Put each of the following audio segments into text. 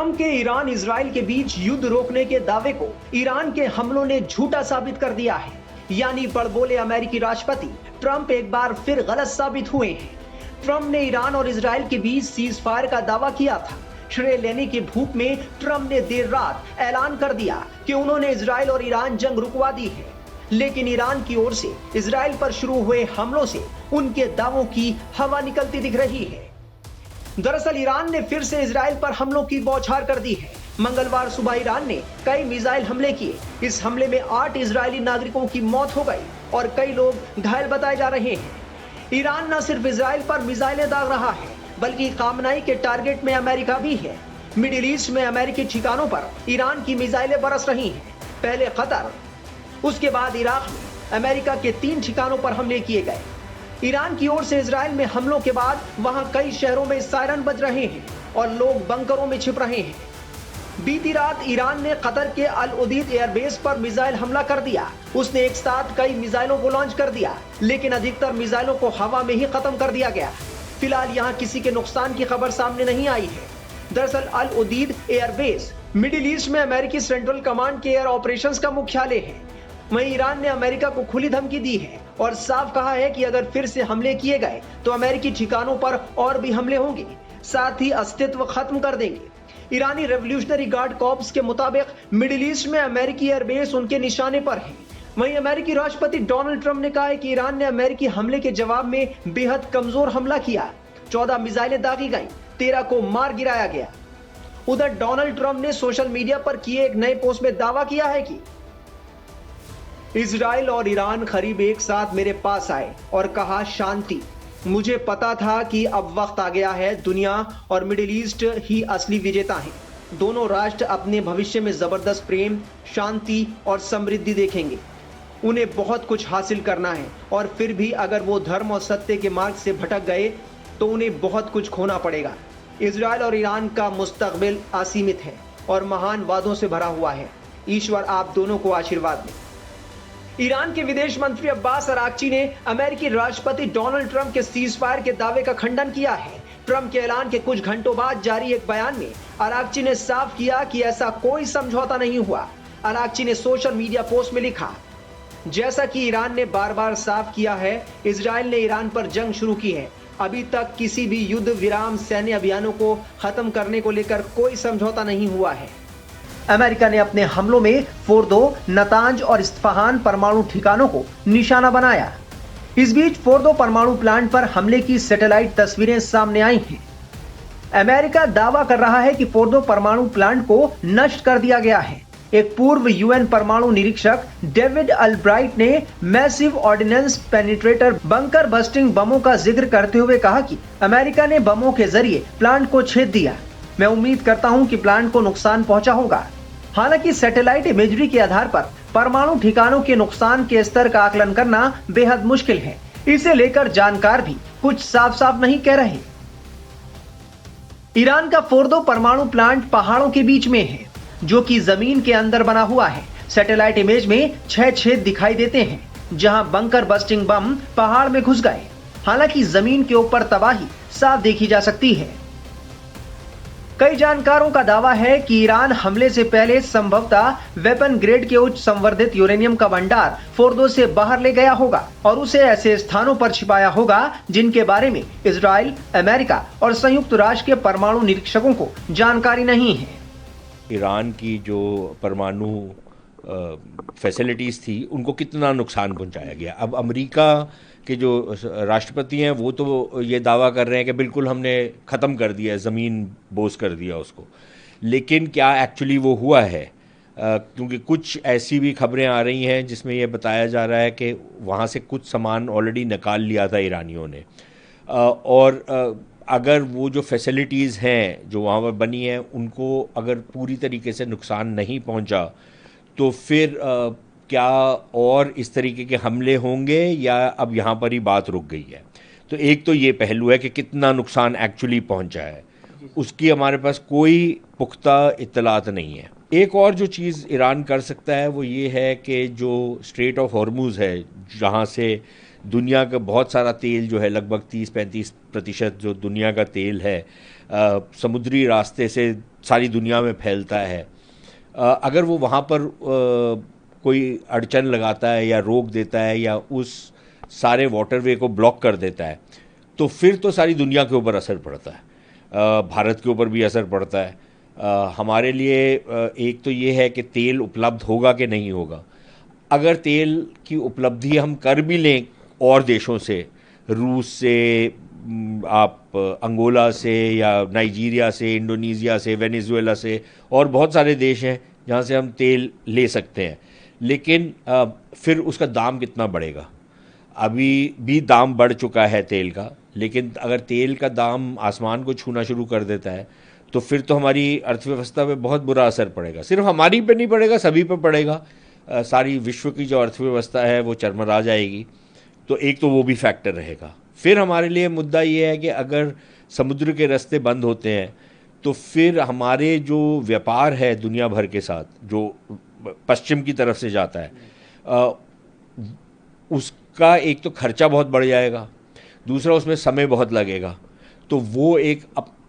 Trump के Iran Israel के बीच युद्ध रोकने के दावे को ईरान के हमलों ने झूठा साबित कर दिया है। यानी बड़बोले अमेरिकी राष्ट्रपति ट्रंप एक बार फिर गलत साबित हुए हैं। ट्रंप ने ईरान और इजराइल के बीच सीज फायर का दावा किया था। श्रेय लेने की भूख में ट्रंप ने देर रात ऐलान कर दिया कि उन्होंने इजराइल और ईरान जंग रुकवा दी है, लेकिन ईरान की ओर से इजराइल पर शुरू हुए हमलों से उनके दावों की हवा निकलती दिख रही है। दरअसल ईरान ने फिर से इजराइल पर हमलों की बौछार कर दी है। मंगलवार सुबह ईरान ने कई मिसाइल हमले किए। इस हमले में 8 इजरायली नागरिकों की मौत हो गई और कई लोग घायल बताए जा रहे हैं। ईरान न सिर्फ इजराइल पर मिसाइलें दाग रहा है, बल्कि खामनाई के टारगेट में अमेरिका भी है। मिडिल ईस्ट में अमेरिकी ठिकानों पर ईरान की मिसाइलें बरस रही हैं। पहले कतर, उसके बाद इराक में अमेरिका के 3 ठिकानों पर हमले किए गए। ईरान की ओर से इजराइल में हमलों के बाद वहां कई शहरों में सायरन बज रहे हैं और लोग बंकरों में छिप रहे हैं। बीती रात ईरान ने कतर के अल उदीद एयरबेस पर मिसाइल हमला कर दिया। उसने एक साथ कई मिसाइलों को लॉन्च कर दिया, लेकिन अधिकतर मिसाइलों को हवा में ही खत्म कर दिया गया। फिलहाल यहां किसी के नुकसान की खबर सामने नहीं आई है। दरअसल अल उदीद एयरबेस मिडिल ईस्ट में अमेरिकी सेंट्रल कमांड के एयर ऑपरेशंस का मुख्यालय है। वहीं ईरान ने अमेरिका को खुली धमकी दी है और साफ कहा है कि अगर फिर से हमले किए गए तो अमेरिकी ठिकानों पर और भी हमले होंगे, साथ ही अस्तित्व खत्म कर देंगे। ईरानी रेवोल्यूशनरी गार्ड कॉर्प्स के मुताबिक मिडिल ईस्ट में अमेरिकी एयरबेस उनके निशाने पर है। वहीं अमेरिकी राष्ट्रपति डोनाल्ड ट्रंप ने कहा है कि ईरान ने अमेरिकी हमले के जवाब में बेहद कमजोर हमला किया। 14 मिसाइलें दागी गईं, 13 को मार गिराया गया। उधर डोनाल्ड ट्रंप ने सोशल मीडिया पर किए एक नए पोस्ट में दावा किया है कि इजराइल और ईरान करीब एक साथ मेरे पास आए और कहा शांति। मुझे पता था कि अब वक्त आ गया है, दुनिया और मिडिल ईस्ट ही असली विजेता हैं। दोनों राष्ट्र अपने भविष्य में जबरदस्त प्रेम, शांति और समृद्धि देखेंगे। उन्हें बहुत कुछ हासिल करना है और फिर भी अगर वो धर्म और सत्य के मार्ग से भटक गए तो उन्हें बहुत कुछ खोना पड़ेगा। इजराइल और ईरान का मुस्तकबिल असीमित है और महान वादों से भरा हुआ है। ईश्वर आप दोनों को आशीर्वाद दें। ईरान के विदेश मंत्री अब्बास अराक्ची ने अमेरिकी राष्ट्रपति डोनाल्ड ट्रंप के सीज फायर के दावे का खंडन किया है। ट्रंप के ऐलान के कुछ घंटों बाद जारी एक बयान में अराक्ची ने साफ किया कि ऐसा कोई समझौता नहीं हुआ। अराक्ची ने सोशल मीडिया पोस्ट में लिखा, जैसा कि ईरान ने बार बार साफ किया है, इजराइल ने ईरान पर जंग शुरू की है। अभी तक किसी भी युद्ध विराम सैन्य अभियानों को खत्म करने को लेकर कोई समझौता नहीं हुआ है। अमेरिका ने अपने हमलों में फोर्दो, नतांज और इस्फहान परमाणु ठिकानों को निशाना बनाया। इस बीच फोर्दो परमाणु प्लांट पर हमले की सैटेलाइट तस्वीरें सामने आई हैं। अमेरिका दावा कर रहा है कि फोर्दो परमाणु प्लांट को नष्ट कर दिया गया है। एक पूर्व यूएन परमाणु निरीक्षक डेविड अल्ब्राइट ने massive ordnance penetrator bunker busting बमों का जिक्र करते हुए कहा कि अमेरिका ने बमों के जरिए प्लांट को छेद दिया। मैं उम्मीद करता हूं कि प्लांट को नुकसान पहुंचा होगा। हालांकि सैटेलाइट इमेजरी के आधार पर परमाणु ठिकानों के नुकसान के स्तर का आकलन करना बेहद मुश्किल है। इसे लेकर जानकार भी कुछ साफ साफ नहीं कह रहे। ईरान का फोर्दो परमाणु प्लांट पहाड़ों के बीच में है, जो कि जमीन के अंदर बना हुआ है। सैटेलाइट इमेज में 6 छेद दिखाई देते हैं, जहां बंकर बस्टिंग बम पहाड़ में घुस गए। हालांकि जमीन के ऊपर तबाही साफ देखी जा सकती है। कई जानकारों का दावा है कि ईरान हमले से पहले संभवतः वेपन ग्रेड के उच्च संवर्धित यूरेनियम का भंडार फोर्दो से बाहर ले गया होगा और उसे ऐसे स्थानों पर छिपाया होगा जिनके बारे में इजराइल, अमेरिका और संयुक्त राष्ट्र के परमाणु निरीक्षकों को जानकारी नहीं है। ईरान की जो परमाणु फैसिलिटीज़ थी उनको कितना नुकसान पहुंचाया गया। अब अमेरिका के जो राष्ट्रपति हैं वो तो ये दावा कर रहे हैं कि बिल्कुल हमने ख़त्म कर दिया, ज़मीन बोझ कर दिया उसको, लेकिन क्या एक्चुअली वो हुआ है? क्योंकि कुछ ऐसी भी खबरें आ रही हैं जिसमें ये बताया जा रहा है कि वहाँ से कुछ सामान ऑलरेडी निकाल लिया था ईरानियों ने, और अगर वो जो फैसिलिटीज़ हैं जो वहाँ पर बनी हैं उनको अगर पूरी तरीके से नुकसान नहीं पहुँचा तो फिर क्या और इस तरीके के हमले होंगे या अब यहाँ पर ही बात रुक गई है? तो एक तो ये पहलू है कि कितना नुकसान एक्चुअली पहुँचा है, उसकी हमारे पास कोई पुख्ता इत्तलात नहीं है। एक और जो चीज़ ईरान कर सकता है वो ये है कि जो स्ट्रेट ऑफ हॉर्मुज़ है, जहाँ से दुनिया का बहुत सारा तेल जो है, लगभग 30-35% जो दुनिया का तेल है समुद्री रास्ते से सारी दुनिया में फैलता है, अगर वो वहाँ पर कोई अड़चन लगाता है या रोक देता है या उस सारे वाटरवे को ब्लॉक कर देता है, तो फिर तो सारी दुनिया के ऊपर असर पड़ता है, भारत के ऊपर भी असर पड़ता है। हमारे लिए एक तो ये है कि तेल उपलब्ध होगा कि नहीं होगा। अगर तेल की उपलब्धि हम कर भी लें और देशों से, रूस से, आप अंगोला से या नाइजीरिया से, इंडोनेशिया से, वेनेजुएला से, और बहुत सारे देश हैं जहाँ से हम तेल ले सकते हैं, लेकिन फिर उसका दाम कितना बढ़ेगा। अभी भी दाम बढ़ चुका है तेल का, लेकिन अगर तेल का दाम आसमान को छूना शुरू कर देता है तो फिर तो हमारी अर्थव्यवस्था पे बहुत बुरा असर पड़ेगा। सिर्फ हमारी पे नहीं पड़ेगा, सभी पे पड़ेगा। सारी विश्व की जो अर्थव्यवस्था है वो चरमरा जाएगी। तो एक तो वो भी फैक्टर रहेगा। फिर हमारे लिए मुद्दा ये है कि अगर समुद्र के रास्ते बंद होते हैं तो फिर हमारे जो व्यापार है दुनिया भर के साथ, जो पश्चिम की तरफ से जाता है, उसका एक तो खर्चा बहुत बढ़ जाएगा, दूसरा उसमें समय बहुत लगेगा, तो वो एक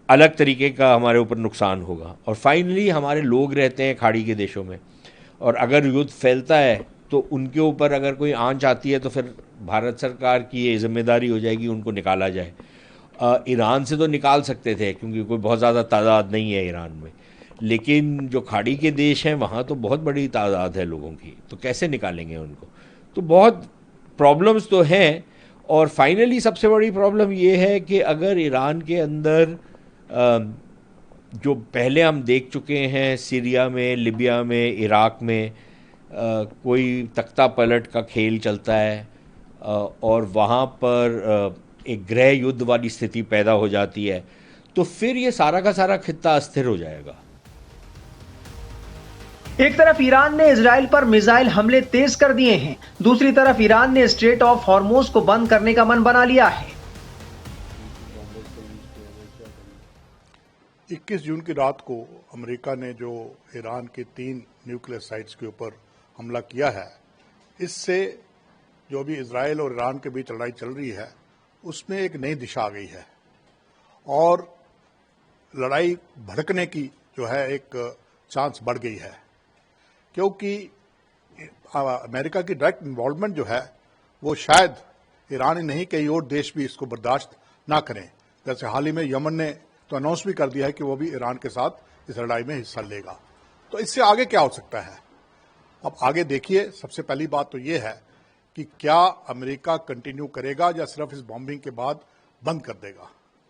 अलग तरीके का हमारे ऊपर नुकसान होगा। और फाइनली हमारे लोग रहते हैं खाड़ी के देशों में, और अगर युद्ध फैलता है तो उनके ऊपर अगर कोई आंच आती है तो फिर भारत सरकार की ये जिम्मेदारी हो जाएगी उनको निकाला जाए। ईरान से तो निकाल सकते थे क्योंकि कोई बहुत ज़्यादा तादाद नहीं है ईरान में, लेकिन जो खाड़ी के देश हैं वहाँ तो बहुत बड़ी तादाद है लोगों की, तो कैसे निकालेंगे उनको। तो बहुत प्रॉब्लम्स तो हैं। और फाइनली सबसे बड़ी प्रॉब्लम ये है कि अगर ईरान के अंदर जो पहले हम देख चुके हैं सीरिया में, लिबिया में, इराक में, कोई तख्ता पलट का खेल चलता है और वहाँ पर एक गृह युद्ध वाली स्थिति पैदा हो जाती है, तो फिर ये सारा का सारा खित्ता अस्थिर हो जाएगा। एक तरफ ईरान ने इजराइल पर मिसाइल हमले तेज कर दिए हैं, दूसरी तरफ ईरान ने स्ट्रेट ऑफ हॉर्मुज को बंद करने का मन बना लिया है। 21 जून की रात को अमेरिका ने जो ईरान के 3 न्यूक्लियर साइट्स के ऊपर हमला किया है, इससे जो भी इजराइल और ईरान के बीच लड़ाई चल रही है उसमें एक नई दिशा आ गई है और लड़ाई भड़कने की जो है एक चांस बढ़ गई है, क्योंकि अमेरिका की डायरेक्ट इन्वॉल्वमेंट जो है वो शायद ईरान ही नहीं कई और देश भी इसको बर्दाश्त ना करें। जैसे हाल ही में यमन ने तो अनाउंस भी कर दिया है कि वो भी ईरान के साथ इस लड़ाई में हिस्सा लेगा। तो इससे आगे क्या हो सकता है, अब आगे देखिए। सबसे पहली बात तो ये है कि क्या अमेरिका कंटिन्यू करेगा या सिर्फ इस बॉम्बिंग के बाद बंद कर देगा।